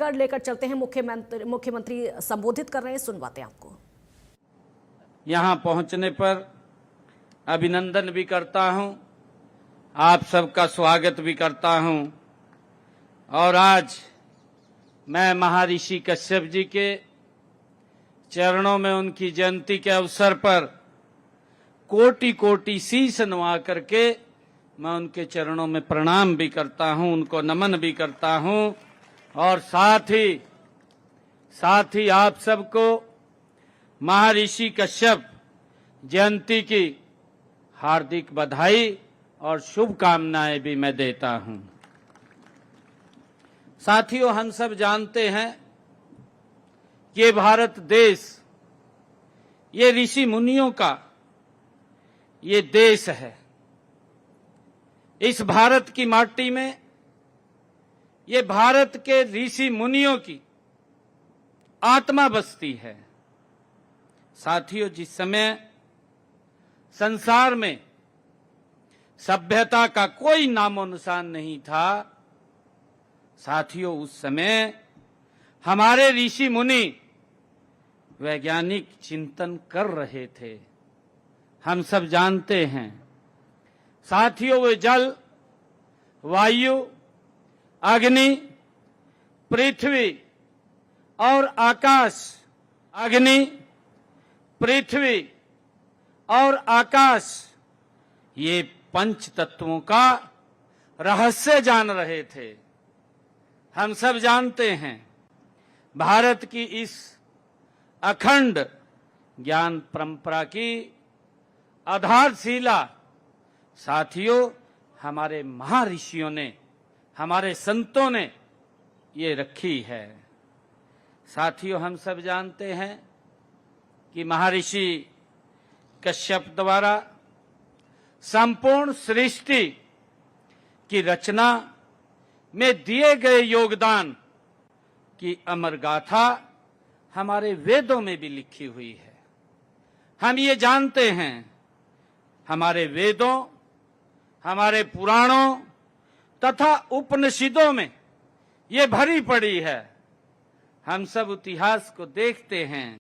चंडीगढ़ लेकर चलते हैं। मुख्यमंत्री संबोधित कर रहे हैं, सुनवाते हैं आपको। यहाँ पहुंचने पर अभिनंदन भी करता हूं, आप सबका स्वागत भी करता हूं। और आज मैं महर्षि कश्यप जी के चरणों में उनकी जयंती के अवसर पर कोटि कोटि शीश नवा करके मैं उनके चरणों में प्रणाम भी करता हूं, उनको नमन भी करता हूं। और साथ ही आप सबको महर्षि कश्यप जयंती की हार्दिक बधाई और शुभकामनाएं भी मैं देता हूं। साथियों, हम सब जानते हैं कि भारत देश ये ऋषि मुनियों का ये देश है। इस भारत की माटी में ये भारत के ऋषि मुनियों की आत्मा बसती है। साथियों, जिस समय संसार में सभ्यता का कोई नामो निशान नहीं था, साथियों उस समय हमारे ऋषि मुनि वैज्ञानिक चिंतन कर रहे थे। हम सब जानते हैं साथियों, वे जल, वायु, अग्नि, पृथ्वी और आकाश, अग्नि, पृथ्वी और आकाश, ये पंच तत्वों का रहस्य जान रहे थे। हम सब जानते हैं भारत की इस अखंड ज्ञान परंपरा की आधारशिला साथियों हमारे महर्षियों ने, हमारे संतों ने ये रखी है। साथियों, हम सब जानते हैं कि महर्षि कश्यप द्वारा संपूर्ण सृष्टि की रचना में दिए गए योगदान की अमर गाथा हमारे वेदों में भी लिखी हुई है। हम ये जानते हैं हमारे वेदों, हमारे पुराणों तथा उपनिषदों में ये भरी पड़ी है। हम सब इतिहास को देखते हैं,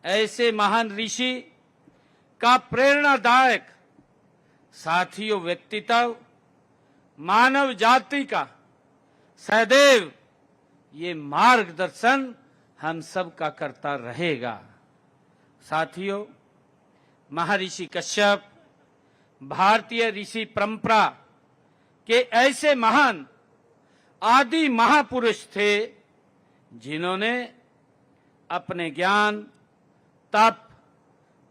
ऐसे महान ऋषि का प्रेरणादायक साथियों व्यक्तित्व मानव जाति का सदैव ये मार्गदर्शन हम सब का करता रहेगा। साथियों, महर्षि कश्यप भारतीय ऋषि परंपरा के ऐसे महान आदि महापुरुष थे जिन्होंने अपने ज्ञान, तप,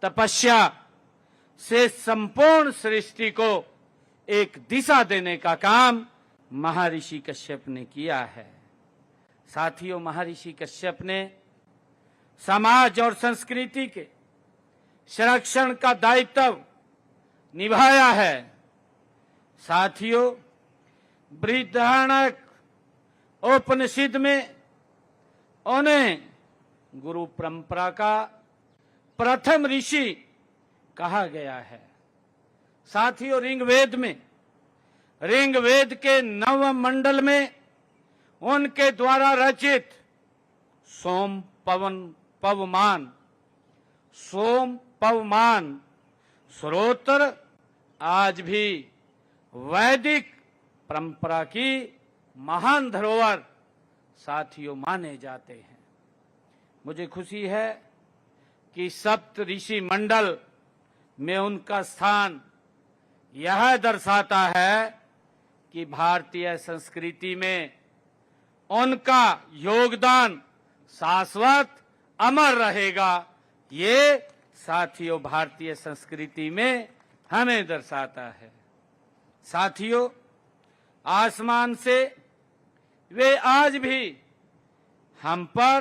तपस्या से संपूर्ण सृष्टि को एक दिशा देने का काम महर्षि कश्यप ने किया है। साथियों, महर्षि कश्यप ने समाज और संस्कृति के संरक्षण का दायित्व निभाया है। साथियों, बृहदारण्यक उपनिषद में उन्हें गुरु परंपरा का प्रथम ऋषि कहा गया है। साथियों, ऋग्वेद के नवम मंडल में उनके द्वारा रचित सोम पवमान स्तोत्र आज भी वैदिक परंपरा की महान धरोहर साथियों माने जाते हैं। मुझे खुशी है कि सप्त ऋषि मंडल में उनका स्थान यह दर्शाता है कि भारतीय संस्कृति में उनका योगदान शाश्वत अमर रहेगा। ये साथियों भारतीय संस्कृति में हमें दर्शाता है। साथियों, आसमान से वे आज भी हम पर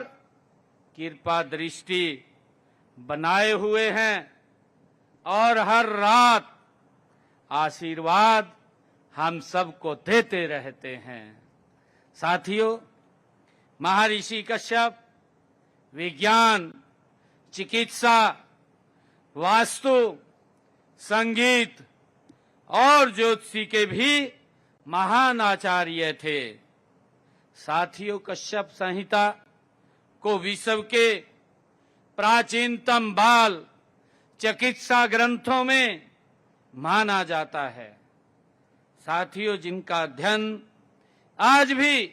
कृपा दृष्टि बनाए हुए हैं और हर रात आशीर्वाद हम सबको देते रहते हैं। साथियों, महर्षि कश्यप विज्ञान, चिकित्सा, वास्तु, संगीत और ज्योतिषी के भी महान आचार्य थे। साथियों, कश्यप संहिता को विश्व के प्राचीनतम बाल चिकित्सा ग्रंथों में माना जाता है। साथियों, जिनका अध्ययन आज भी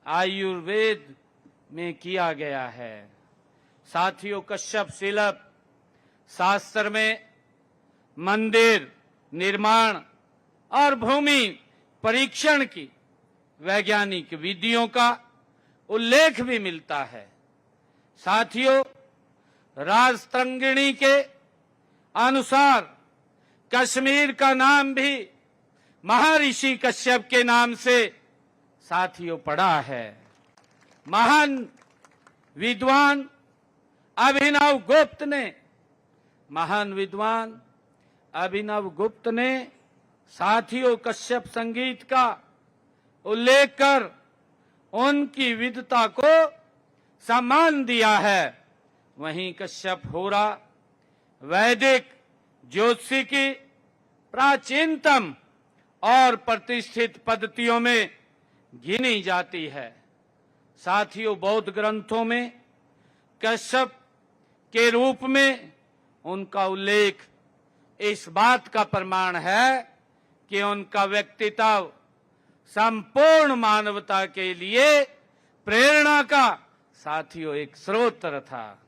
आयुर्वेद में किया गया है। साथियों, कश्यप शिल्प शास्त्र में मंदिर निर्माण और भूमि परीक्षण की वैज्ञानिक विधियों का उल्लेख भी मिलता है। साथियों, राजतरंगिणी के अनुसार कश्मीर का नाम भी महर्षि कश्यप के नाम से साथियों पड़ा है। महान विद्वान अभिनव गुप्त ने साथियों कश्यप संगीत का उल्लेख कर उनकी विद्वता को सम्मान दिया है। वहीं कश्यप होरा वैदिक ज्योतिषी की प्राचीनतम और प्रतिष्ठित पद्धतियों में गिनी जाती है। साथियों, बौद्ध ग्रंथों में कश्यप के रूप में उनका उल्लेख इस बात का प्रमाण है कि उनका व्यक्तित्व संपूर्ण मानवता के लिए प्रेरणा का साथियों एक स्रोत था।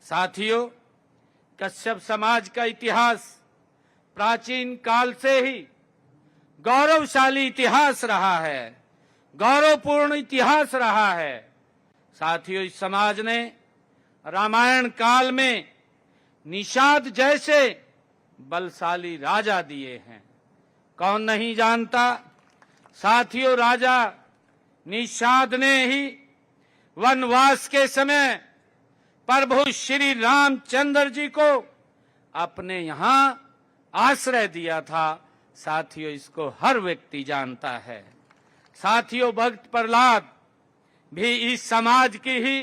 साथियों, कश्यप समाज का इतिहास प्राचीन काल से ही गौरवशाली इतिहास रहा है, गौरवपूर्ण इतिहास रहा है। साथियों, इस समाज ने रामायण काल में निषाद जैसे बलशाली राजा दिए हैं। कौन नहीं जानता। साथियों, राजा निषाद ने ही वनवास के समय प्रभु श्री रामचंद्र जी को अपने यहाँ आश्रय दिया था। साथियों, इसको हर व्यक्ति जानता है। साथियों, भक्त प्रहलाद भी इस समाज की ही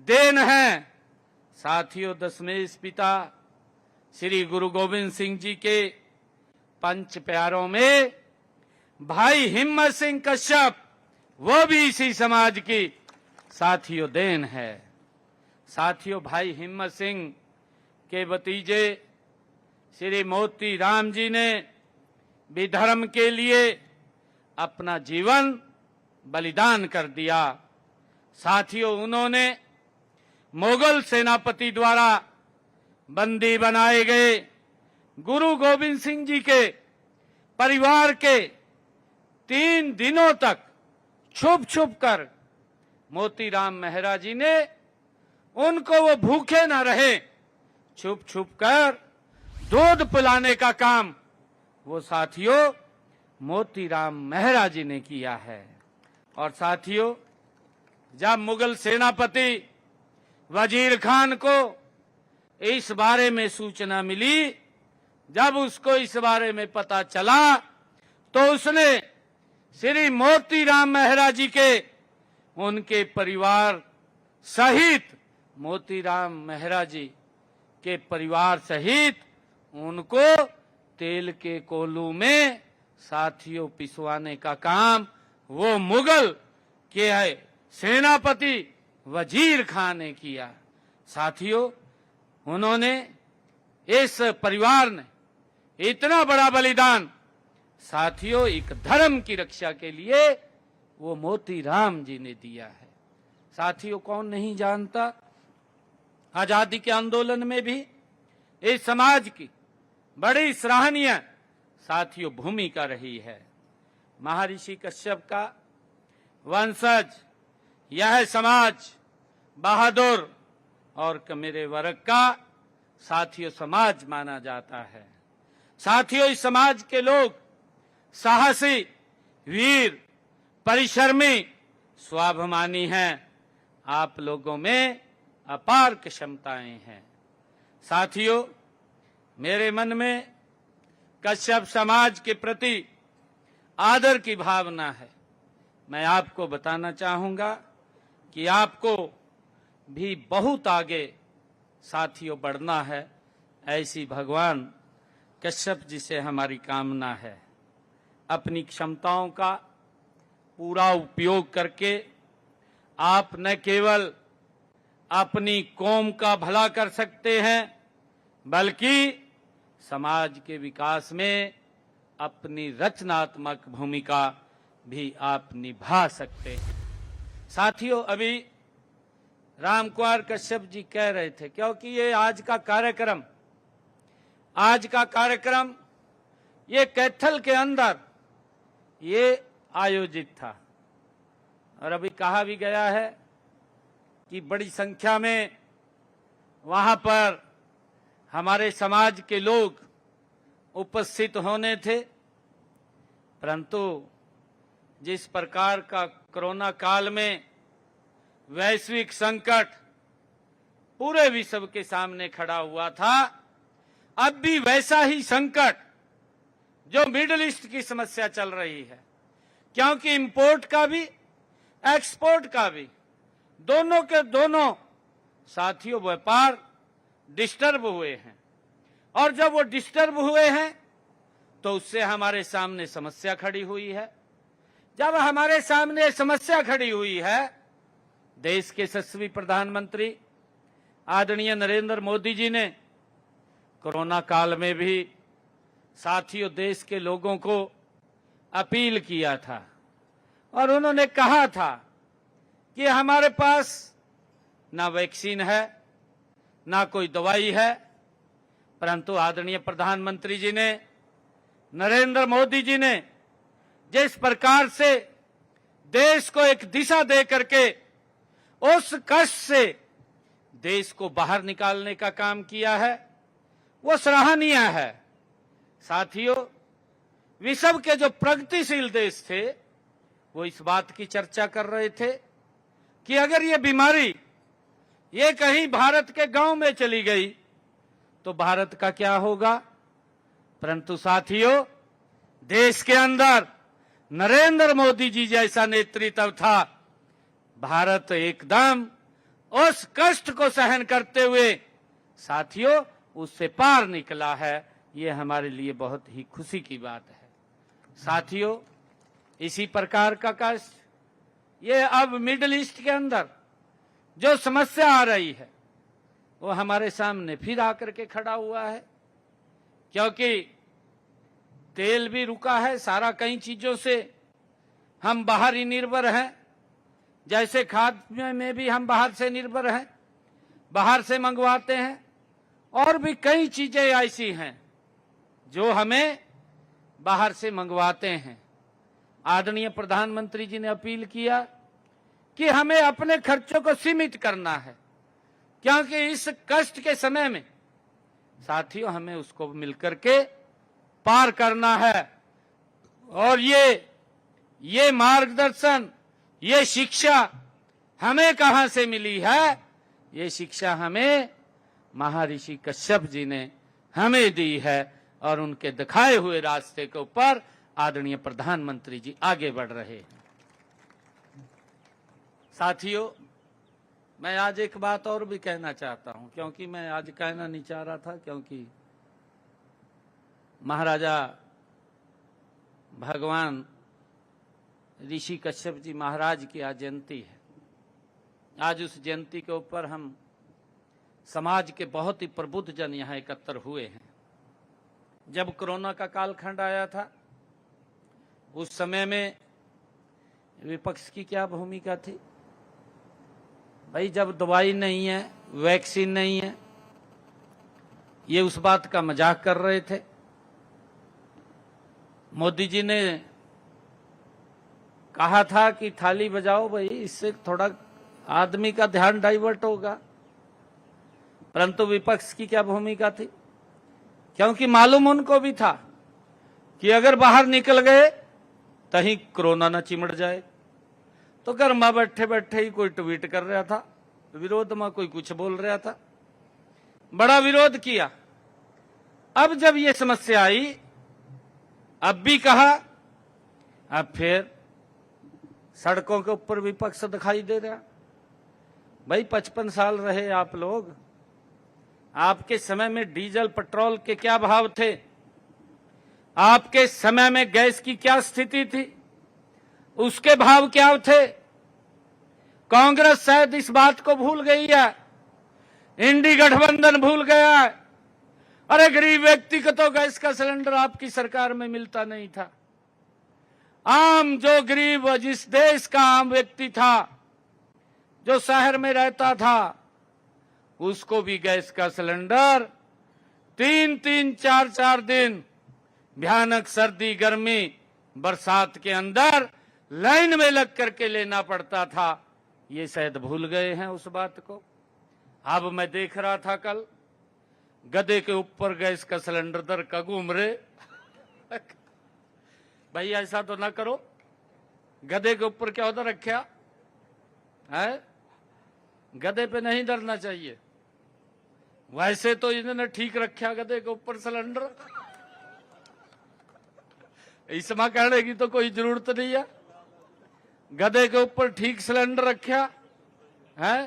देन है। साथियों, दशमेश पिता श्री गुरु गोविंद सिंह जी के पंच प्यारों में भाई हिम्मत सिंह कश्यप, वो भी इसी समाज की साथियों देन है। साथियों, भाई हिम्मत सिंह के भतीजे श्री मोती राम जी ने भी धर्म के लिए अपना जीवन बलिदान कर दिया। साथियों, उन्होंने मुगल सेनापति द्वारा बंदी बनाए गए गुरु गोविंद सिंह जी के परिवार के 3 दिनों तक छुप छुप कर मोतीराम मेहरा जी ने उनको वो भूखे न रहे छुप छुप कर दूध पिलाने का काम वो साथियों मोतीराम मेहरा जी ने किया है। और साथियों, जब मुगल सेनापति वजीर खान को इस बारे में सूचना मिली, जब उसको इस बारे में पता चला, तो उसने श्री मोतीराम मेहरा जी के उनके परिवार सहित मोतीराम मेहरा जी के परिवार सहित उनको तेल के कोलू में साथियों पिसवाने का काम वो मुगल के सेनापति वजीर खान ने किया। साथियों, उन्होंने इस परिवार ने इतना बड़ा बलिदान साथियों एक धर्म की रक्षा के लिए वो मोतीराम जी ने दिया है। साथियों, कौन नहीं जानता, आजादी के आंदोलन में भी इस समाज की बड़ी सराहनीय साथियों भूमिका रही है। महर्षि कश्यप का वंशज यह समाज बहादुर और कमेरे वर्ग का साथियों समाज माना जाता है। साथियों, इस समाज के लोग साहसी, वीर, परिश्रमी, स्वाभिमानी हैं। आप लोगों में अपार क्षमताएं हैं। साथियों, मेरे मन में कश्यप समाज के प्रति आदर की भावना है। मैं आपको बताना चाहूंगा कि आपको भी बहुत आगे साथियों बढ़ना है, ऐसी भगवान कश्यप जी से हमारी कामना है। अपनी क्षमताओं का पूरा उपयोग करके आप न केवल अपनी कौम का भला कर सकते हैं, बल्कि समाज के विकास में अपनी रचनात्मक भूमिका भी आप निभा सकते हैं। साथियों, अभी राम कुमार कश्यप जी कह रहे थे, क्योंकि ये आज का कार्यक्रम ये कैथल के अंदर ये आयोजित था, और अभी कहा भी गया है कि बड़ी संख्या में वहां पर हमारे समाज के लोग उपस्थित होने थे, परंतु जिस प्रकार का कोरोना काल में वैश्विक संकट पूरे विश्व के सामने खड़ा हुआ था, अब भी वैसा ही संकट जो मिडिल ईस्ट की समस्या चल रही है, क्योंकि इंपोर्ट का भी एक्सपोर्ट का भी दोनों के दोनों साथियों व्यापार डिस्टर्ब हुए हैं, और जब वो डिस्टर्ब हुए हैं तो उससे हमारे सामने समस्या खड़ी हुई है। जब हमारे सामने समस्या खड़ी हुई है, देश के यशस्वी प्रधानमंत्री आदरणीय नरेंद्र मोदी जी ने कोरोना काल में भी साथियों देश के लोगों को अपील किया था, और उन्होंने कहा था कि हमारे पास ना वैक्सीन है, ना कोई दवाई है, परंतु आदरणीय प्रधानमंत्री जी ने, नरेंद्र मोदी जी ने जिस प्रकार से देश को एक दिशा दे करके उस कष्ट से देश को बाहर निकालने का काम किया है, वो सराहनीय है। साथियों, विश्व के जो प्रगतिशील देश थे वो इस बात की चर्चा कर रहे थे कि अगर ये बीमारी ये कहीं भारत के गांव में चली गई तो भारत का क्या होगा। परंतु साथियों, देश के अंदर नरेंद्र मोदी जी जैसा नेतृत्व था, भारत एकदम उस कष्ट को सहन करते हुए साथियों उससे पार निकला है। ये हमारे लिए बहुत ही खुशी की बात है। साथियों, इसी प्रकार का कष्ट ये अब मिडिल ईस्ट के अंदर जो समस्या आ रही है वो हमारे सामने फिर आकर के खड़ा हुआ है, क्योंकि तेल भी रुका है, सारा कई चीजों से हम बाहर ही निर्भर हैं। जैसे खाद्य में भी हम बाहर से निर्भर हैं, बाहर से मंगवाते हैं, और भी कई चीजें ऐसी हैं जो हमें बाहर से मंगवाते हैं। आदरणीय प्रधानमंत्री जी ने अपील किया कि हमें अपने खर्चों को सीमित करना है, क्योंकि इस कष्ट के समय में साथियों हमें उसको मिलकर के पार करना है। और ये मार्गदर्शन, ये शिक्षा हमें कहां से मिली है? ये शिक्षा हमें महर्षि कश्यप जी ने हमें दी है, और उनके दिखाए हुए रास्ते के ऊपर आदरणीय प्रधानमंत्री जी आगे बढ़ रहे हैं। साथियों, मैं आज एक बात और भी कहना चाहता हूं, क्योंकि मैं आज कहना नहीं चाह रहा था, क्योंकि महाराजा भगवान ऋषि कश्यप जी महाराज की आज जयंती है। आज उस जयंती के ऊपर हम समाज के बहुत ही प्रबुद्ध जन यहाँ एकत्र हुए हैं। जब कोरोना का कालखंड आया था, उस समय में विपक्ष की क्या भूमिका थी? भाई, जब दवाई नहीं है, वैक्सीन नहीं है, ये उस बात का मजाक कर रहे थे। मोदी जी ने कहा था कि थाली बजाओ भाई, इससे थोड़ा आदमी का ध्यान डाइवर्ट होगा। परंतु विपक्ष की क्या भूमिका थी? क्योंकि मालूम उनको भी था कि अगर बाहर निकल गए कहीं कोरोना न चिमट जाए, तो घर में बैठे बैठे ही कोई ट्वीट कर रहा था, विरोध में कोई कुछ बोल रहा था, बड़ा विरोध किया। अब जब ये समस्या आई, अब भी कहा, अब फिर सड़कों के ऊपर विपक्ष दिखाई दे रहा। भाई, 55 साल रहे आप लोग, आपके समय में डीजल पेट्रोल के क्या भाव थे? आपके समय में गैस की क्या स्थिति थी? उसके भाव क्या थे? कांग्रेस शायद इस बात को भूल गई है, इंडी गठबंधन भूल गया है। अरे गरीब व्यक्ति को तो गैस का सिलेंडर आपकी सरकार में मिलता नहीं था। आम जो गरीब, जिस देश का आम व्यक्ति था, जो शहर में रहता था, उसको भी गैस का सिलेंडर 3-3, 4-4 दिन भयानक सर्दी, गर्मी, बरसात के अंदर लाइन में लग करके लेना पड़ता था। ये शायद भूल गए हैं उस बात को। अब मैं देख रहा था कल, गधे के ऊपर गैस का सिलेंडर दर का घूम रहे। भाई ऐसा तो ना करो, गधे के ऊपर क्या उधर रखा है? गधे पे नहीं डरना चाहिए। वैसे तो इन्होंने ठीक रखा गधे के ऊपर सिलेंडर, इसमें कहने की तो कोई जरूरत नहीं है। गधे के ऊपर ठीक सिलेंडर रखा है,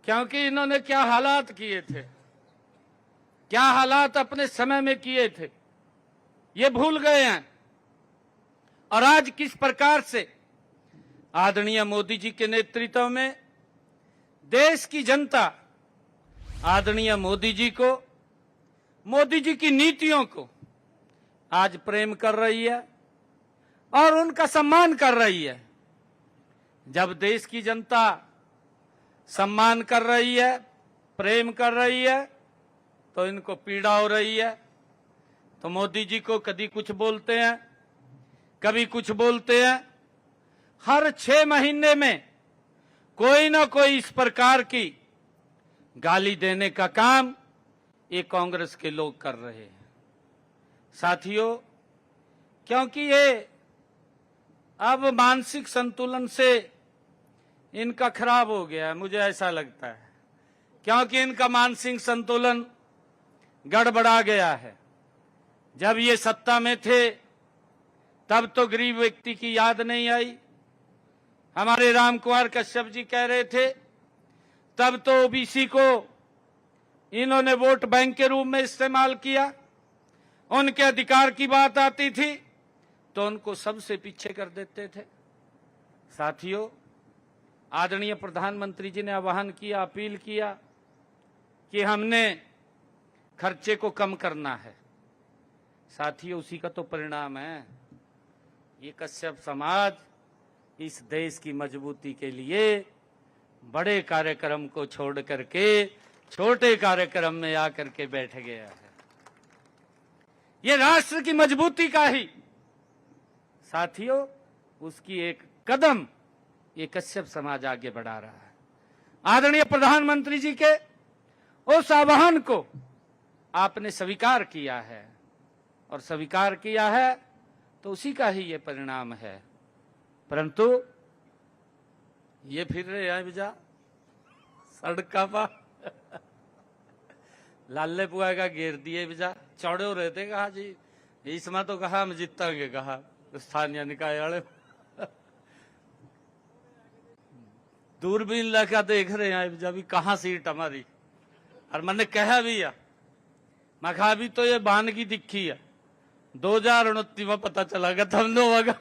क्योंकि इन्होंने क्या हालात किए थे, क्या हालात अपने समय में किए थे, ये भूल गए हैं। और आज किस प्रकार से आदरणीय मोदी जी के नेतृत्व में देश की जनता आदरणीय मोदी जी को, मोदी जी की नीतियों को आज प्रेम कर रही है और उनका सम्मान कर रही है। जब देश की जनता सम्मान कर रही है, प्रेम कर रही है, तो इनको पीड़ा हो रही है। तो मोदी जी को कभी कुछ बोलते हैं, कभी कुछ बोलते हैं। हर 6 महीने में कोई ना कोई इस प्रकार की गाली देने का काम ये कांग्रेस के लोग कर रहे हैं। साथियों, क्योंकि ये अब मानसिक संतुलन से इनका खराब हो गया है, मुझे ऐसा लगता है, क्योंकि इनका मानसिक संतुलन गड़बड़ा गया है। जब ये सत्ता में थे तब तो गरीब व्यक्ति की याद नहीं आई। हमारे राम कुमार कश्यप जी कह रहे थे, तब तो ओबीसी को इन्होंने वोट बैंक के रूप में इस्तेमाल किया। उनके अधिकार की बात आती थी तो उनको सबसे पीछे कर देते थे। साथियों, आदरणीय प्रधानमंत्री जी ने आह्वान किया, अपील किया कि हमने खर्चे को कम करना है। साथियों, उसी का तो परिणाम है ये कश्यप समाज इस देश की मजबूती के लिए बड़े कार्यक्रम को छोड़ करके छोटे कार्यक्रम में आकर के बैठ गया है। ये राष्ट्र की मजबूती का ही, साथियों, उसकी एक कदम ये कश्यप समाज आगे बढ़ा रहा है। आदरणीय प्रधानमंत्री जी के उस आह्वान को आपने स्वीकार किया है, और स्वीकार किया है तो उसी का ही ये परिणाम है। परंतु ये फिर रहे हैं बिजा सड़का पा लाले पुआ का घेर दिए बिजा चौड़े हो रहे थे। कहा जी इसमें तो कहा हम जीतेंगे, कहा स्थानीय निकाय वाले दूरबीन लगा देख रहे हैं बिजा भी कहाँ सीट हमारी। और मैंने कहा भी है, मैं कहा भी तो ये बानगी दिखी है, 2029 में पता चला तब नो होगा।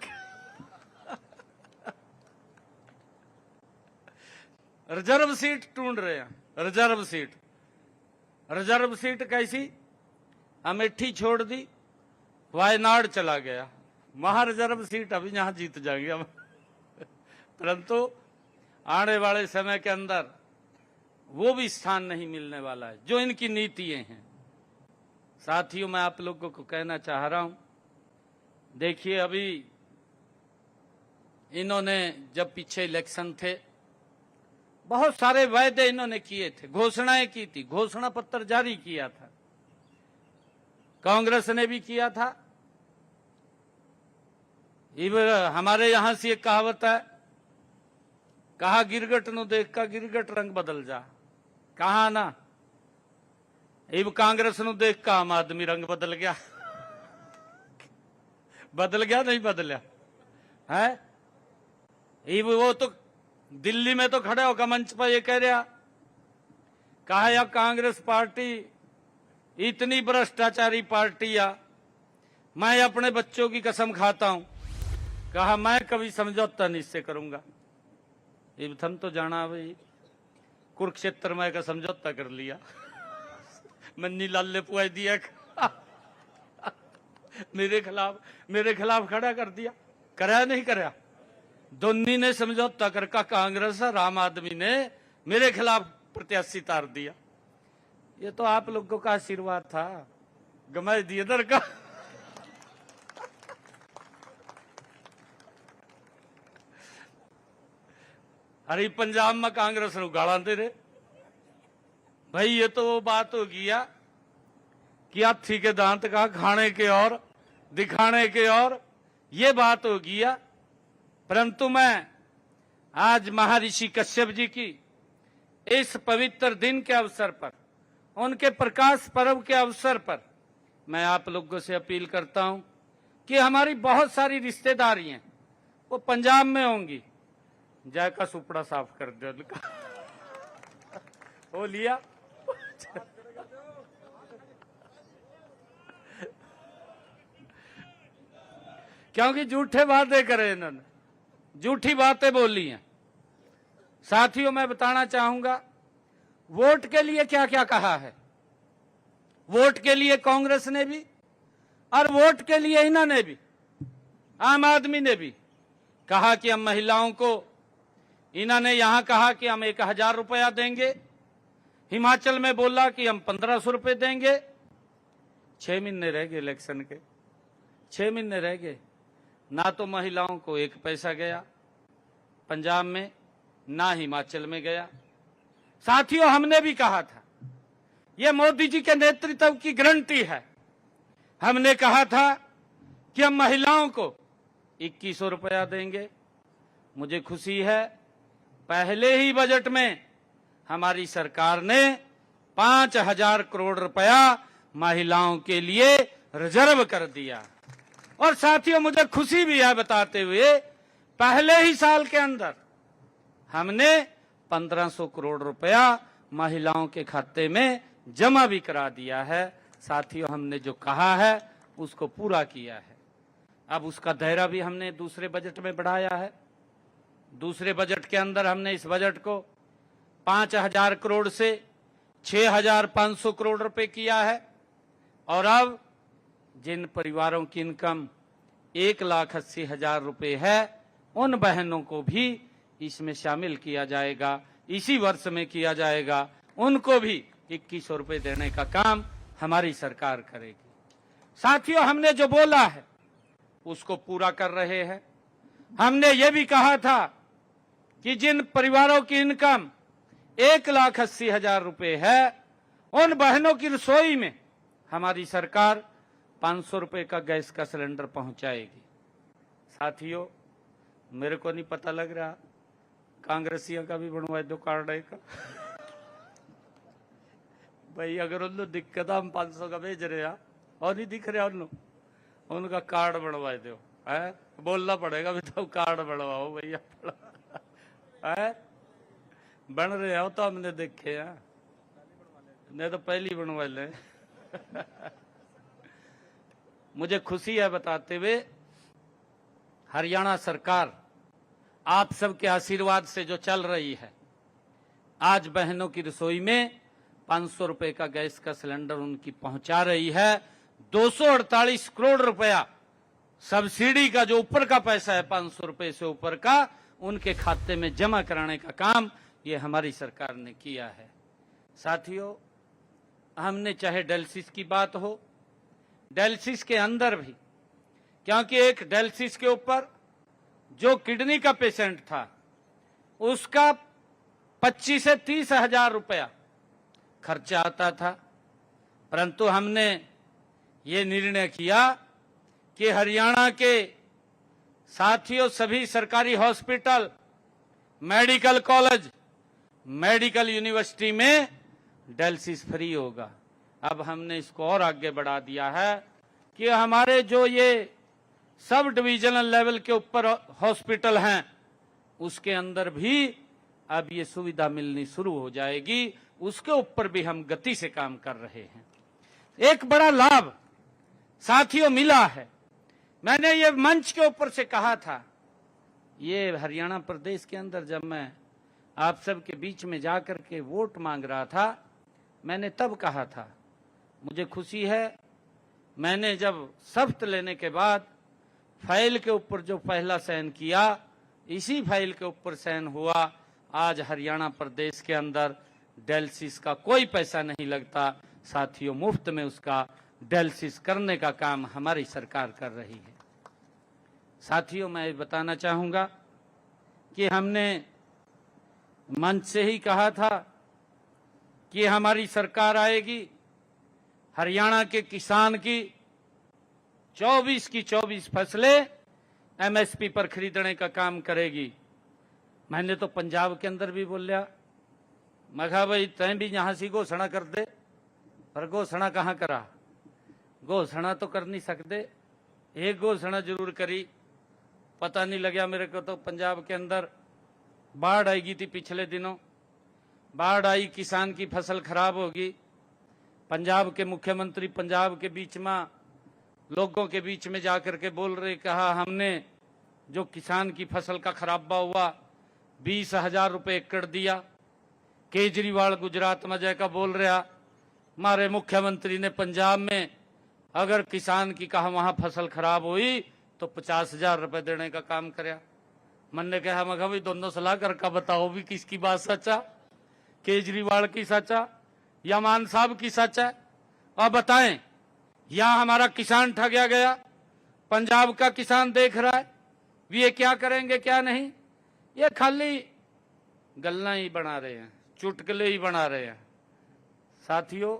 रिजर्व सीट ढूंढ रहे हैं, रिजर्व सीट। रिजर्व सीट कैसी? अमेठी छोड़ दी, वायनाड चला गया, वहां रिजर्व सीट अभी यहां जीत जाएंगे हम। परंतु आने वाले समय के अंदर वो भी स्थान नहीं मिलने वाला है जो इनकी नीतियां हैं। साथियों, मैं आप लोगों को कहना चाह रहा हूं, देखिए अभी इन्होंने जब पीछे इलेक्शन थे बहुत सारे वायदे इन्होंने किए थे, घोषणाएं की थी, घोषणा पत्र जारी किया था, कांग्रेस ने भी किया था। हमारे यहां से एक कहावत है, कहा गिरगट नु देख का गिरगट रंग बदल जा, कहा ना इब कांग्रेस नु देख का आम आदमी रंग बदल गया। बदल गया नहीं बदलिया है? इब वो तो दिल्ली में तो खड़े होकर मंच पर ये कह रहा, कहा या कांग्रेस पार्टी इतनी भ्रष्टाचारी पार्टी या मैं अपने बच्चों की कसम खाता हूं कहा मैं कभी समझौता नहीं इससे करूंगा। ये थम तो जाना भाई, कुरुक्षेत्र में का समझौता कर लिया, मन्नी लाल ने पुआ दिया, मेरे खिलाफ खड़ा कर दिया। कराया नहीं कराया, दोनों ने समझौता करके कांग्रेस और आम आदमी ने मेरे खिलाफ प्रत्याशी तार दिया। ये तो आप लोगों का आशीर्वाद था, गमाई दिए दर का। अरे पंजाब में कांग्रेस ने गाला दे रहे भाई। ये तो वो बात हो गया कि हाथी के दांत का खाने के और दिखाने के और, ये बात हो गया। परंतु मैं आज महर्षि कश्यप जी की इस पवित्र दिन के अवसर पर, उनके प्रकाश पर्व के अवसर पर मैं आप लोगों से अपील करता हूं कि हमारी बहुत सारी रिश्तेदारी हैं, वो पंजाब में होंगी। जय का सुपड़ा साफ कर दो उनका। हो लिया। क्योंकि झूठे वादे करे इन्होंने, झूठी बातें बोली हैं। साथियों, मैं बताना चाहूंगा वोट के लिए क्या क्या कहा है। वोट के लिए कांग्रेस ने भी और वोट के लिए इन्होंने भी, आम आदमी ने भी कहा कि हम महिलाओं को, इन्होंने यहां कहा कि हम 1000 रुपया देंगे, हिमाचल में बोला कि हम 1500 रुपए देंगे। 6 महीने रह गए इलेक्शन के, 6 महीने रह गए, ना तो महिलाओं को 1 पैसा गया पंजाब में, ना हिमाचल में गया। साथियों, हमने भी कहा था यह मोदी जी के नेतृत्व की गारंटी है। हमने कहा था कि हम महिलाओं को 2100 रुपया देंगे। मुझे खुशी है, पहले ही बजट में हमारी सरकार ने 5000 करोड़ रुपया महिलाओं के लिए रिजर्व कर दिया। और साथियों, मुझे खुशी भी है बताते हुए, पहले ही साल के अंदर हमने 1500 करोड़ रुपया महिलाओं के खाते में जमा भी करा दिया है। साथियों, हमने जो कहा है उसको पूरा किया है। अब उसका दायरा भी हमने दूसरे बजट में बढ़ाया है। दूसरे बजट के अंदर हमने इस बजट को 5000 करोड़ से 6500 करोड़ रुपए किया है। और अब जिन परिवारों की इनकम 1,80,000 रुपए है, उन बहनों को भी इसमें शामिल किया जाएगा, इसी वर्ष में किया जाएगा। उनको भी 2100 रुपए देने का काम हमारी सरकार करेगी। साथियों, हमने जो बोला है उसको पूरा कर रहे हैं। हमने ये भी कहा था कि जिन परिवारों की इनकम 1,80,000 रुपए है, उन बहनों की रसोई में हमारी सरकार 500 रुपए का गैस का सिलेंडर पहुंचाएगी। साथियों, मेरे को नहीं पता लग रहा, कांग्रेसियों का भी बनवा दो कार्ड का। भाई अगर उन लोग दिक्कत, हम 500 का भेज रहे हैं और नहीं दिख रहा उन लोग, उनका कार्ड बनवा दो। है बोलना पड़ेगा भी, तो कार्ड बनवाओ भैया। है बन रहे हो तो हमने देखे हैं, नहीं तो पहली बनवा ले। मुझे खुशी है बताते हुए, हरियाणा सरकार आप सबके आशीर्वाद से जो चल रही है, आज बहनों की रसोई में 500 रुपए का गैस का सिलेंडर उनकी पहुंचा रही है। 248 करोड़ रुपया सब्सिडी का, जो ऊपर का पैसा है 500 रुपए से ऊपर का, उनके खाते में जमा कराने का काम ये हमारी सरकार ने किया है। साथियों, हमने चाहे डायलिसिस की बात हो, डायलिसिस के अंदर भी, क्योंकि एक डायलिसिस के ऊपर जो किडनी का पेशेंट था उसका 25 से 30 हजार रुपया खर्चा आता था। परंतु हमने ये निर्णय किया कि हरियाणा के साथियों सभी सरकारी hospital, medical college, medical university में डायलिसिस फ्री होगा। अब हमने इसको और आगे बढ़ा दिया है कि हमारे जो ये सब डिविजनल लेवल के ऊपर हॉस्पिटल हैं, उसके अंदर भी अब ये सुविधा मिलनी शुरू हो जाएगी। उसके ऊपर भी हम गति से काम कर रहे हैं। एक बड़ा लाभ साथियों मिला है मैंने ये मंच के ऊपर से कहा था, ये हरियाणा प्रदेश के अंदर जब मैं आप सबके बीच में जाकर के वोट मांग रहा था, मैंने तब कहा था, मुझे खुशी है मैंने जब शपथ लेने के बाद फाइल के ऊपर जो पहला साइन किया, इसी फाइल के ऊपर साइन हुआ। आज हरियाणा प्रदेश के अंदर डायलिसिस का कोई पैसा नहीं लगता। साथियों, मुफ्त में उसका डायलिसिस करने का काम हमारी सरकार कर रही है। साथियों, मैं बताना चाहूंगा कि हमने मंच से ही कहा था कि हमारी सरकार आएगी, हरियाणा के किसान की 24 की 24 फसलें एमएसपी पर खरीदने का काम करेगी। मैंने तो पंजाब के अंदर भी बोलिया, मैं कहा भाई तय भी यहां से घोषणा कर दे, पर घोषणा कहां करा, घोषणा तो कर नहीं सकते। एक घोषणा जरूर करी, पता नहीं लगा मेरे को तो पंजाब के अंदर बाढ़ आएगी थी पिछले दिनों, बाढ़ आई, किसान की फसल खराब होगी। पंजाब के मुख्यमंत्री पंजाब के बीच में लोगों के बीच में जाकर के बोल रहे, कहा हमने जो किसान की फसल का खराबा हुआ 20,000 रुपये एकड़ दिया। केजरीवाल गुजरात में जाकर बोल रहा, हमारे मुख्यमंत्री ने पंजाब में अगर किसान की कहा वहां फसल खराब हुई तो 50,000 रुपये देने का काम कराया। मैंने कहा मैं भाई दोनों सलाह करके बताओ भी किसकी बात सच्चा, केजरीवाल की सच्चा या मान साहब की सच है? और बताएं, यहां हमारा किसान ठगया गया, पंजाब का किसान देख रहा है, ये क्या करेंगे क्या नहीं। ये खाली गल्ला ही बना रहे हैं, चुटकुले ही बना रहे हैं। साथियों,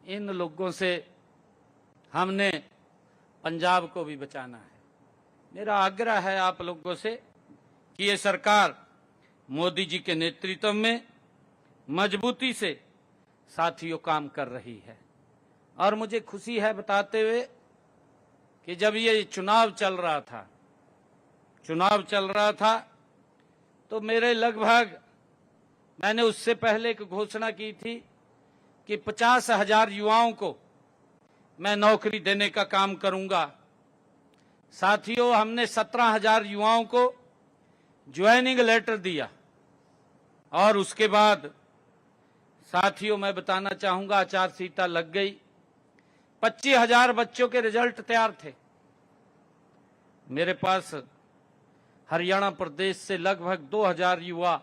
इन लोगों से हमने पंजाब को भी बचाना है। मेरा आग्रह है आप लोगों से कि ये सरकार मोदी जी के नेतृत्व में मजबूती से साथियों काम कर रही है। और मुझे खुशी है बताते हुए कि जब ये चुनाव चल रहा था तो मेरे लगभग, मैंने उससे पहले एक घोषणा की थी कि 50,000 युवाओं को मैं नौकरी देने का काम करूंगा। साथियों, हमने 17,000 युवाओं को ज्वाइनिंग लेटर दिया और उसके बाद साथियों मैं बताना चाहूंगा आचार संहिता लग गई। 25,000 बच्चों के रिजल्ट तैयार थे। मेरे पास हरियाणा प्रदेश से लगभग 2,000 युवा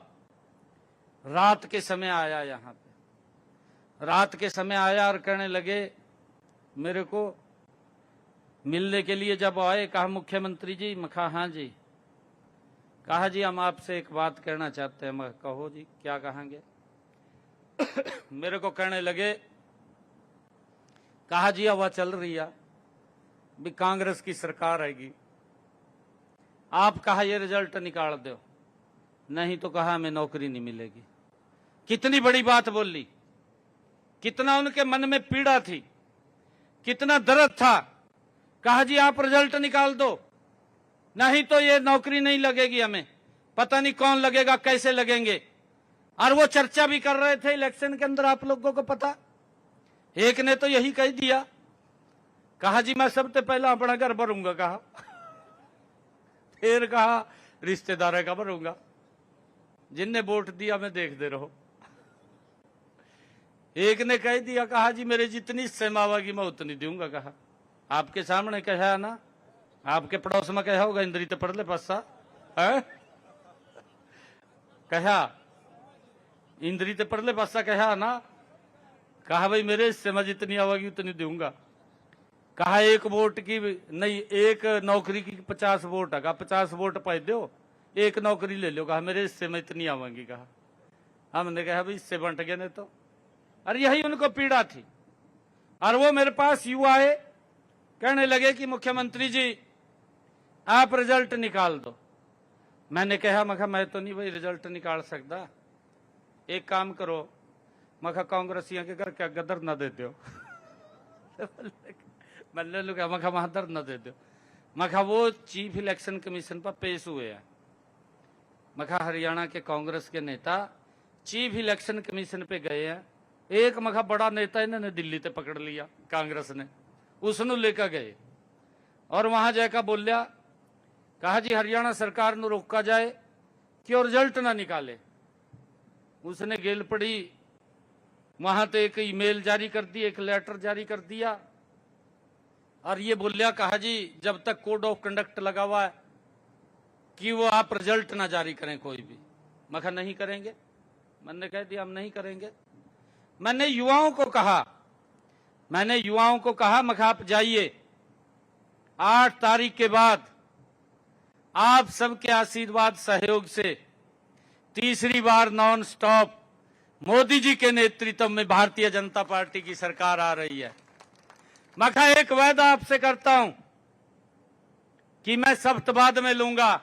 रात के समय आया, यहाँ पे रात के समय आया और कहने लगे मेरे को मिलने के लिए। जब आए कहा मुख्यमंत्री जी, मैं कहा हाँ जी। कहा जी हम आपसे एक बात कहना चाहते हैं। मैं कहो जी क्या कहेंगे। मेरे को कहने लगे, कहा जी हवा चल रही है भी कांग्रेस की सरकार आएगी, आप कहा ये रिजल्ट निकाल दो, नहीं तो कहा हमें नौकरी नहीं मिलेगी। कितनी बड़ी बात बोली, कितना उनके मन में पीड़ा थी, कितना दर्द था। कहा जी आप रिजल्ट निकाल दो, नहीं तो ये नौकरी नहीं लगेगी, हमें पता नहीं कौन लगेगा, कैसे लगेंगे। और वो चर्चा भी कर रहे थे इलेक्शन के अंदर, आप लोगों को पता। एक ने तो यही कह दिया, कहा जी मैं सबसे पहला अपना घर भरूंगा, कहा फिर कहा रिश्तेदार का भरूंगा, जिनने वोट दिया मैं देखते रहो। एक ने कह दिया, कहा जी मेरे जितनी सेमावागी मैं उतनी दूंगा। कहा आपके सामने कहा ना, आपके पड़ोस में कहा होगा इंद्री तो पढ़ ले पस्सा है, कहा इंद्री ते पढ़ ले पासा, कहा ना। कहा भाई मेरे हिस्से में जितनी आवेगी उतनी दूंगा। कहा एक वोट की नहीं, एक नौकरी की 50 वोट है, कहा 50 वोट पाई दो, एक नौकरी ले लो। कहा मेरे हिस्से में इतनी आवेगी। कहा हमने कहा भाई हिस्से बंट गए ने तो। और यही उनको पीड़ा थी। और वो मेरे पास युवा आए, कहने लगे कि मुख्यमंत्री जी आप रिजल्ट निकाल दो। मैंने कहा मैं तो नहीं भाई रिजल्ट निकाल सकता, एक काम करो, मैं कांग्रेसियों के घर क्या गदर न दे दो। मैंने लगा मैं वहां दर न दे दो। मैं वो चीफ इलेक्शन कमीशन पर पेश हुए हैं। मैं हरियाणा के कांग्रेस के नेता चीफ इलेक्शन कमीशन पे गए हैं। एक बड़ा नेता इन्होंने दिल्ली ते पकड़ लिया, कांग्रेस ने उसनु लेकर गए। और वहां जाकर बोलिया, कहा जी हरियाणा सरकार ਨੂੰ रोका जाए कि वो रिजल्ट ना निकाले। उसने गेल पड़ी वहां तो एक ईमेल जारी कर दी, एक लेटर जारी कर दिया और ये बोलिया, कहा जी जब तक कोड ऑफ कंडक्ट लगा हुआ है कि वो आप रिजल्ट ना जारी करें कोई भी। मैं कहा नहीं करेंगे, मैंने कह दिया हम नहीं करेंगे। मैंने युवाओं को कहा मैं कहा आप जाइए, 8 तारीख के बाद आप सबके आशीर्वाद सहयोग से तीसरी बार नॉन स्टॉप मोदी जी के नेतृत्व में भारतीय जनता पार्टी की सरकार आ रही है। मैं कहा एक वायदा आपसे करता हूं कि मैं सप्ताह में लूंगा,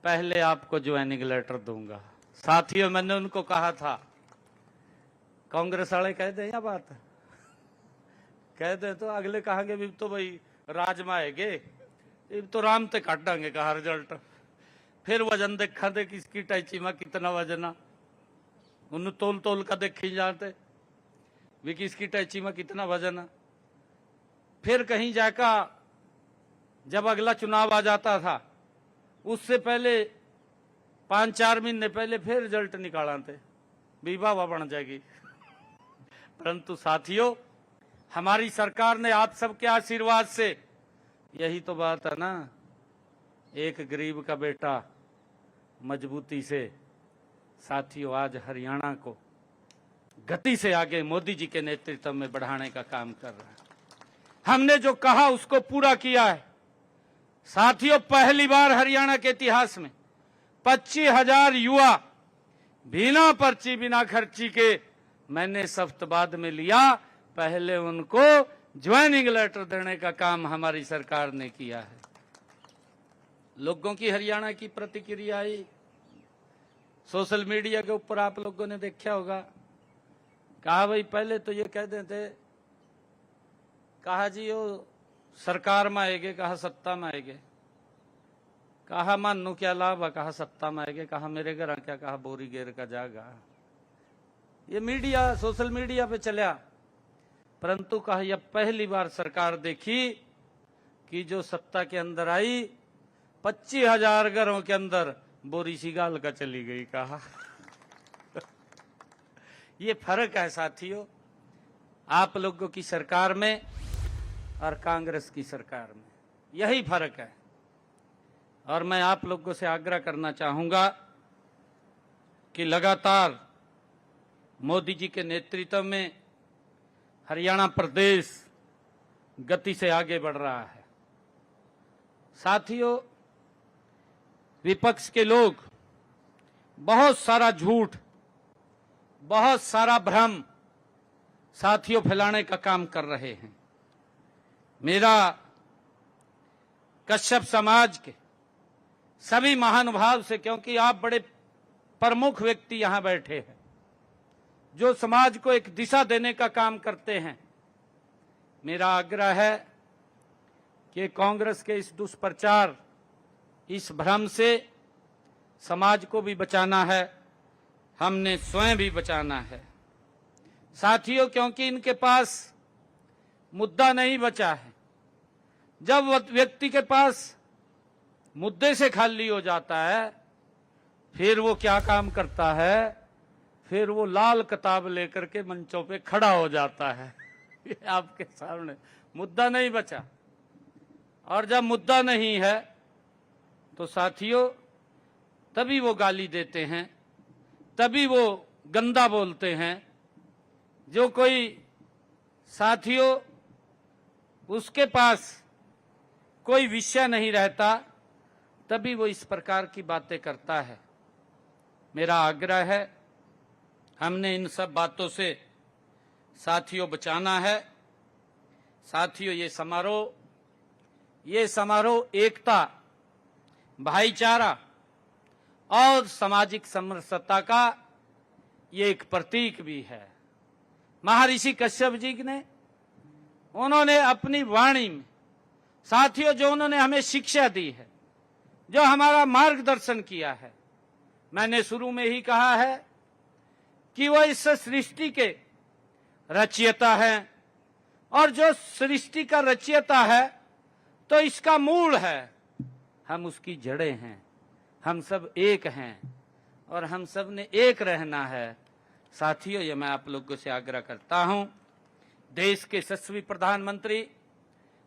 पहले आपको ज्वाइनिंग लेटर दूंगा। साथियों मैंने उनको कहा था, कांग्रेस वाले कह दे या बात कह दे तो अगले कहेंगे भी तो भाई राजमा है तो राम ते काट देंगे कहा रिजल्ट। फिर वजन देखा दे किसकी टैची में कितना वजना, उन्हें तोल तोल का देखी जाते भी किसकी टैची में कितना वजन है। फिर कहीं जाकर जब अगला चुनाव आ जाता था उससे पहले 5-4 महीने पहले फिर रिजल्ट निकाला थे, विवाह बन जाएगी। परंतु साथियों हमारी सरकार ने आप सबके आशीर्वाद से, यही तो बात है ना, एक गरीब का बेटा मजबूती से साथियों आज हरियाणा को गति से आगे मोदी जी के नेतृत्व में बढ़ाने का काम कर रहा है। हमने जो कहा उसको पूरा किया है। साथियों पहली बार हरियाणा के इतिहास में 25,000 युवा बिना पर्ची बिना खर्ची के मैंने सफ्तबाद में लिया। पहले उनको ज्वाइनिंग लेटर देने का काम हमारी सरकार ने किया है। लोगों की हरियाणा की प्रतिक्रिया आई, सोशल मीडिया के ऊपर आप लोगों ने देखा होगा। कहा भाई पहले तो ये कह देते, कहा जी वो सरकार में आएगे, कहा सत्ता में आएगे, कहा मानू क्या लाभ है, कहा सत्ता में आएगे, कहा मेरे घर क्या, कहा बोरी गेर का जागा। ये मीडिया सोशल मीडिया पे चला, परंतु कहा यह पहली बार सरकार देखी कि जो सत्ता के अंदर आई 25,000 घरों के अंदर बोरी सी गाल का चली गई। कहा ये फर्क है साथियों आप लोगों की सरकार में और कांग्रेस की सरकार में, यही फर्क है। और मैं आप लोगों से आग्रह करना चाहूंगा कि लगातार मोदी जी के नेतृत्व में हरियाणा प्रदेश गति से आगे बढ़ रहा है। साथियों विपक्ष के लोग बहुत सारा झूठ, बहुत सारा भ्रम साथियों फैलाने का काम कर रहे हैं। मेरा कश्यप समाज के सभी महानुभाव से, क्योंकि आप बड़े प्रमुख व्यक्ति यहां बैठे हैं जो समाज को एक दिशा देने का काम करते हैं, मेरा आग्रह है कि कांग्रेस के इस दुष्प्रचार, इस भ्रम से समाज को भी बचाना है, हमने स्वयं भी बचाना है। साथियों क्योंकि इनके पास मुद्दा नहीं बचा है। जब व्यक्ति के पास मुद्दे से खाली हो जाता है फिर वो क्या काम करता है, फिर वो लाल किताब लेकर के मंचों पे खड़ा हो जाता है। ये आपके सामने मुद्दा नहीं बचा। और जब मुद्दा नहीं है तो साथियों तभी वो गाली देते हैं, तभी वो गंदा बोलते हैं। जो कोई साथियों उसके पास कोई विषय नहीं रहता तभी वो इस प्रकार की बातें करता है। मेरा आग्रह है हमने इन सब बातों से साथियों बचाना है। साथियों ये समारोह एकता, भाईचारा और सामाजिक समरसता का ये एक प्रतीक भी है। महर्षि कश्यप जी ने उन्होंने अपनी वाणी में साथियों जो उन्होंने हमें शिक्षा दी है, जो हमारा मार्गदर्शन किया है, मैंने शुरू में ही कहा है कि वह इस सृष्टि के रचयिता है। और जो सृष्टि का रचयिता है तो इसका मूल है, हम उसकी जड़ें हैं, हम सब एक हैं और हम सब ने एक रहना है। साथियों, ये मैं आप लोगों से आग्रह करता हूं, देश के यशस्वी प्रधानमंत्री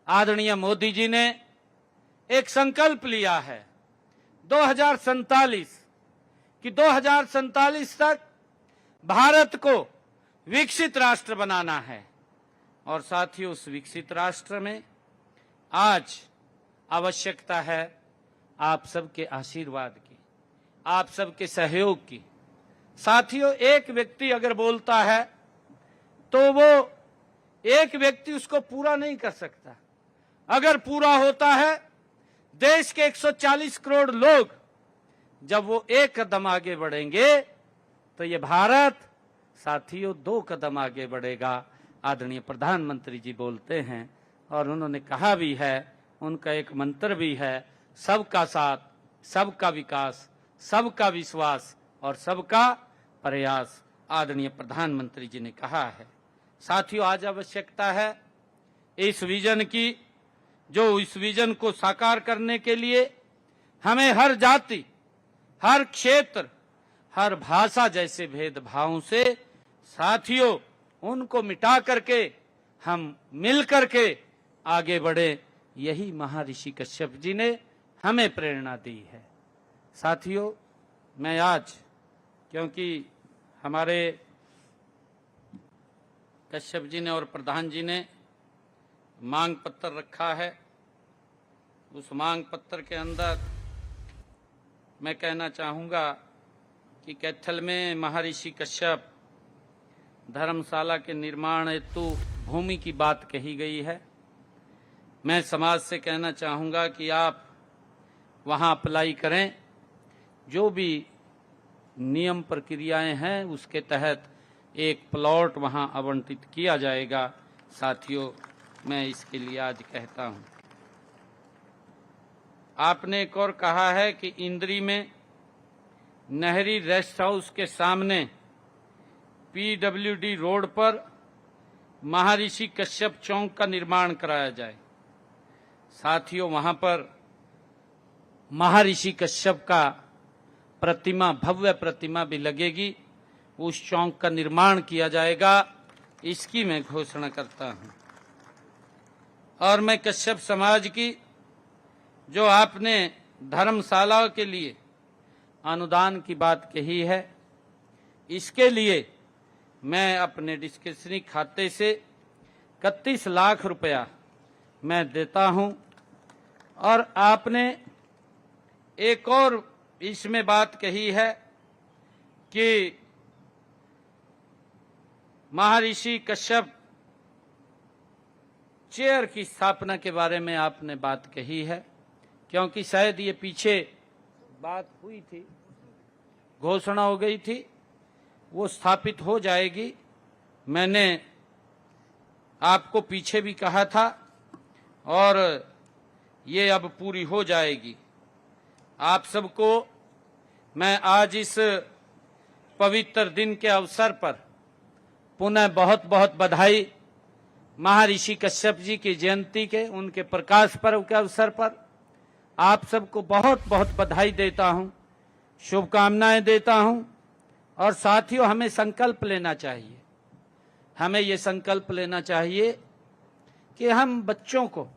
आदरणीय मोदी जी ने एक संकल्प लिया है 2047 कि 2047 तक भारत को विकसित राष्ट्र बनाना है। और साथियों, उस विकसित राष्ट्र में आज आवश्यकता है आप सबके आशीर्वाद की, आप सबके सहयोग की। साथियों, एक व्यक्ति अगर बोलता है तो वो एक व्यक्ति उसको पूरा नहीं कर सकता। अगर पूरा होता है, देश के 140 करोड़ लोग जब वो एक कदम आगे बढ़ेंगे तो ये भारत साथियों 2 कदम आगे बढ़ेगा। आदरणीय प्रधानमंत्री जी बोलते हैं और उन्होंने कहा भी है, उनका एक मंत्र भी है, सबका साथ, सबका विकास, सबका विश्वास और सबका प्रयास। आदरणीय प्रधानमंत्री जी ने कहा है। साथियों, आज आवश्यकता है इस विजन की, जो इस विजन को साकार करने के लिए हमें हर जाति, हर क्षेत्र, हर भाषा जैसे भेदभावों से साथियों उनको मिटा करके हम मिल करके आगे बढ़े। यही महर्षि कश्यप जी ने हमें प्रेरणा दी है। साथियों, मैं आज, क्योंकि हमारे कश्यप जी ने और प्रधान जी ने मांग पत्र रखा है, उस मांग पत्र के अंदर मैं कहना चाहूँगा कि कैथल में महर्षि कश्यप धर्मशाला के निर्माण हेतु भूमि की बात कही गई है। मैं समाज से कहना चाहूँगा कि आप वहाँ अप्लाई करें, जो भी नियम प्रक्रियाएं हैं उसके तहत एक प्लॉट वहाँ आवंटित किया जाएगा। साथियों, मैं इसके लिए आज कहता हूँ। आपने एक और कहा है कि इंद्री में नहरी रेस्ट हाउस के सामने PWD रोड पर महर्षि कश्यप चौक का निर्माण कराया जाए। साथियों, वहां पर महर्षि कश्यप का प्रतिमा, भव्य प्रतिमा भी लगेगी, उस चौक का निर्माण किया जाएगा, इसकी मैं घोषणा करता हूं। और मैं कश्यप समाज की, जो आपने धर्मशाला के लिए अनुदान की बात कही है, इसके लिए मैं अपने डिस्क्रिप्शनरी खाते से 31 लाख रुपया मैं देता हूं। और आपने एक और इसमें बात कही है कि महर्षि कश्यप चेयर की स्थापना के बारे में आपने बात कही है, क्योंकि शायद ये पीछे बात हुई थी, घोषणा हो गई थी, वो स्थापित हो जाएगी। मैंने आपको पीछे भी कहा था और ये अब पूरी हो जाएगी। आप सबको मैं आज इस पवित्र दिन के अवसर पर पुनः बहुत बहुत बधाई। महर्षि कश्यप जी की जयंती के, उनके प्रकाश पर्व के अवसर पर आप सबको बहुत बहुत बधाई देता हूं, शुभकामनाएं देता हूं। और साथियों, हमें संकल्प लेना चाहिए, हमें ये संकल्प लेना चाहिए कि हम बच्चों को,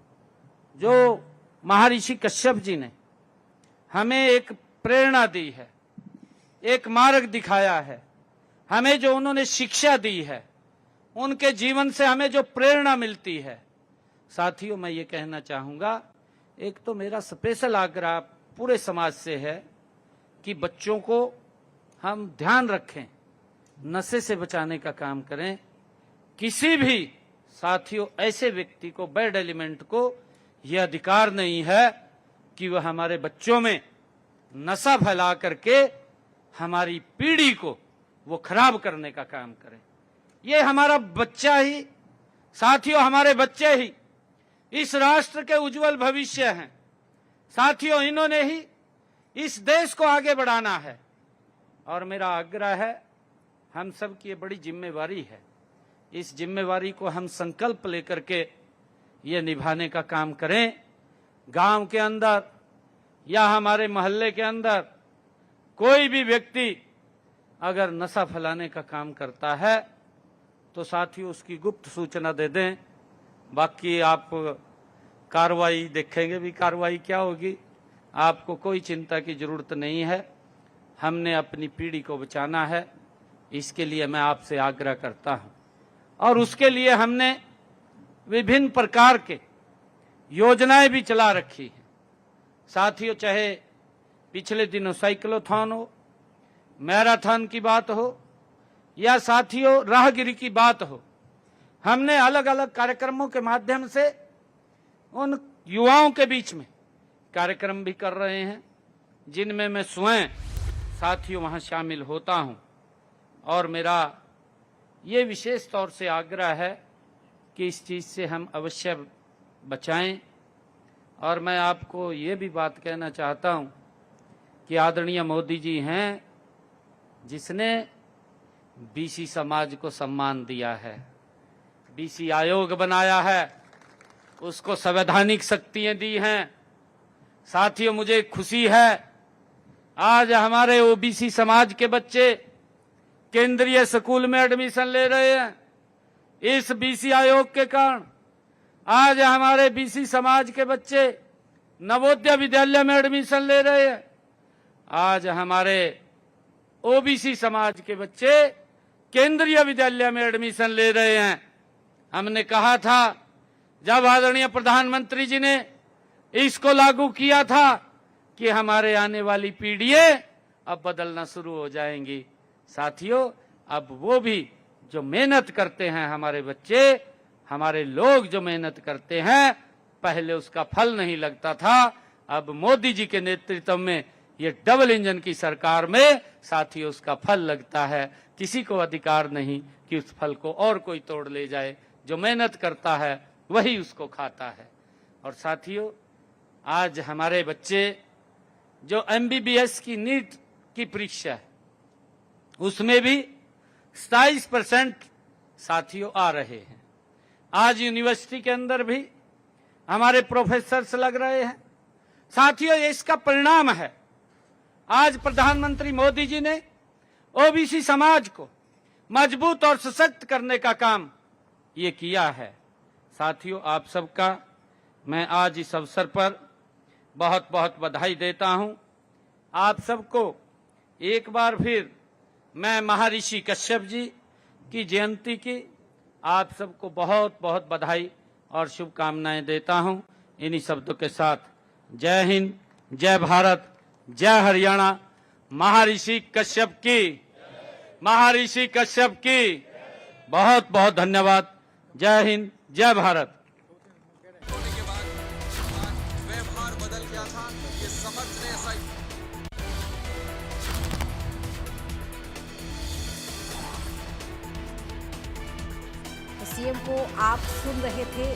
जो महर्षि कश्यप जी ने हमें एक प्रेरणा दी है, एक मार्ग दिखाया है, हमें जो उन्होंने शिक्षा दी है, उनके जीवन से हमें जो प्रेरणा मिलती है। साथियों, मैं ये कहना चाहूँगा, एक तो मेरा स्पेशल आग्रह पूरे समाज से है कि बच्चों को हम ध्यान रखें, नशे से बचाने का काम करें। किसी भी साथियों ऐसे व्यक्ति को, बैड एलिमेंट को यह अधिकार नहीं है कि वह हमारे बच्चों में नशा फैला करके हमारी पीढ़ी को वो खराब करने का काम करे। ये हमारा बच्चा ही, साथियों हमारे बच्चे ही इस राष्ट्र के उज्जवल भविष्य हैं। साथियों, इन्होंने ही इस देश को आगे बढ़ाना है। और मेरा आग्रह है, हम सब की ये बड़ी जिम्मेवारी है, इस जिम्मेवारी को हम संकल्प लेकर के ये निभाने का काम करें। गांव के अंदर या हमारे मोहल्ले के अंदर कोई भी व्यक्ति अगर नशा फैलाने का काम करता है तो साथियों उसकी गुप्त सूचना दे दें। बाकी आप कार्रवाई देखेंगे भी कार्रवाई क्या होगी, आपको कोई चिंता की जरूरत नहीं है। हमने अपनी पीढ़ी को बचाना है, इसके लिए मैं आपसे आग्रह करता हूं। और उसके लिए हमने विभिन्न प्रकार के योजनाएं भी चला रखी हैं। साथियों, चाहे पिछले दिनों साइक्लोथॉन हो, मैराथन की बात हो या साथियों राहगिरी की बात हो, हमने अलग अलग कार्यक्रमों के माध्यम से उन युवाओं के बीच में कार्यक्रम भी कर रहे हैं, जिनमें मैं स्वयं साथियों वहां शामिल होता हूं। और मेरा ये विशेष तौर से आग्रह है कि इस चीज से हम अवश्य बचाएं। और मैं आपको ये भी बात कहना चाहता हूं कि आदरणीय मोदी जी हैं जिसने बीसी समाज को सम्मान दिया है, बीसी आयोग बनाया है, उसको संवैधानिक शक्तियां दी हैं। साथियों, मुझे खुशी है आज हमारे ओबीसी समाज के बच्चे केंद्रीय स्कूल में एडमिशन ले रहे हैं। इस बीसी आयोग के कारण आज हमारे बीसी समाज के बच्चे नवोदय विद्यालय में एडमिशन ले रहे हैं। आज हमारे ओबीसी समाज के बच्चे केंद्रीय विद्यालय में एडमिशन ले रहे हैं। हमने कहा था जब आदरणीय प्रधानमंत्री जी ने इसको लागू किया था कि हमारे आने वाली पीढ़ियां अब बदलना शुरू हो जाएंगी। साथियों, अब वो भी जो मेहनत करते हैं, हमारे बच्चे, हमारे लोग जो मेहनत करते हैं, पहले उसका फल नहीं लगता था। अब मोदी जी के नेतृत्व में ये डबल इंजन की सरकार में साथियों उसका फल लगता है। किसी को अधिकार नहीं कि उस फल को और कोई तोड़ ले जाए। जो मेहनत करता है वही उसको खाता है। और साथियों, आज हमारे बच्चे जो एमबीबीएस की नीट की परीक्षा है उसमें भी 27% साथियों आ रहे हैं। आज यूनिवर्सिटी के अंदर भी हमारे प्रोफेसर्स लग रहे हैं। साथियों, ये इसका परिणाम है। आज प्रधानमंत्री मोदी जी ने ओबीसी समाज को मजबूत और सशक्त करने का काम ये किया है। साथियों, आप सबका मैं आज इस अवसर पर बहुत बहुत बधाई देता हूं। आप सबको एक बार फिर मैं महर्षि कश्यप जी की जयंती की आप सबको बहुत बहुत बधाई और शुभकामनाएं देता हूं। इन्हीं शब्दों के साथ जय हिंद, जय भारत, जय हरियाणा। महर्षि कश्यप की, महर्षि कश्यप की बहुत बहुत धन्यवाद। जय हिंद, जय भारत। होने के बाद आज व्यवहार बदल गया था। ये समझने ऐसा सीएम को आप सुन रहे थे।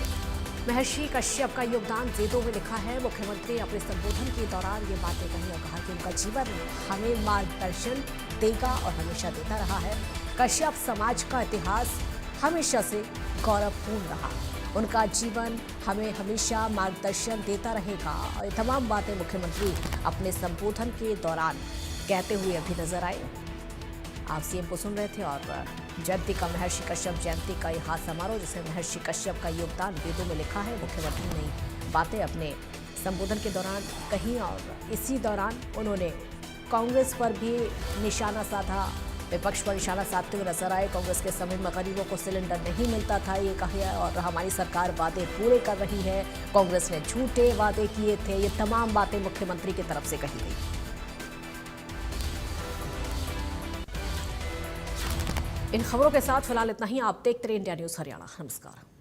महर्षि कश्यप का योगदान वेदों में लिखा है। मुख्यमंत्री अपने संबोधन के दौरान ये बातें कही और कहा कि उनका जीवन हमें मार्गदर्शन देगा और हमेशा देता रहा है। कश्यप समाज का इतिहास हमेशा से गौरवपूर्ण रहा। उनका जीवन हमें हमेशा मार्गदर्शन देता रहेगा। और ये तमाम बातें मुख्यमंत्री अपने संबोधन के दौरान कहते हुए अभी नजर आए। आप सीएम को सुन रहे थे और जयंती का, महर्षि कश्यप जयंती का यह समारोह जिसमें महर्षि कश्यप का योगदान वेदों में लिखा है, मुख्यमंत्री ने बातें अपने संबोधन के दौरान कही। और इसी दौरान उन्होंने कांग्रेस पर भी निशाना साधा, विपक्ष पर निशाना साधते हुए नजर आए। कांग्रेस के समय में गरीबों को सिलेंडर नहीं मिलता था ये कहा, और हमारी सरकार वादे पूरे कर रही है, कांग्रेस ने झूठे वादे किए थे। ये तमाम बातें मुख्यमंत्री की तरफ से कही गई। इन खबरों के साथ फिलहाल इतना ही। आप देखते रहिए इंडिया न्यूज हरियाणा। नमस्कार।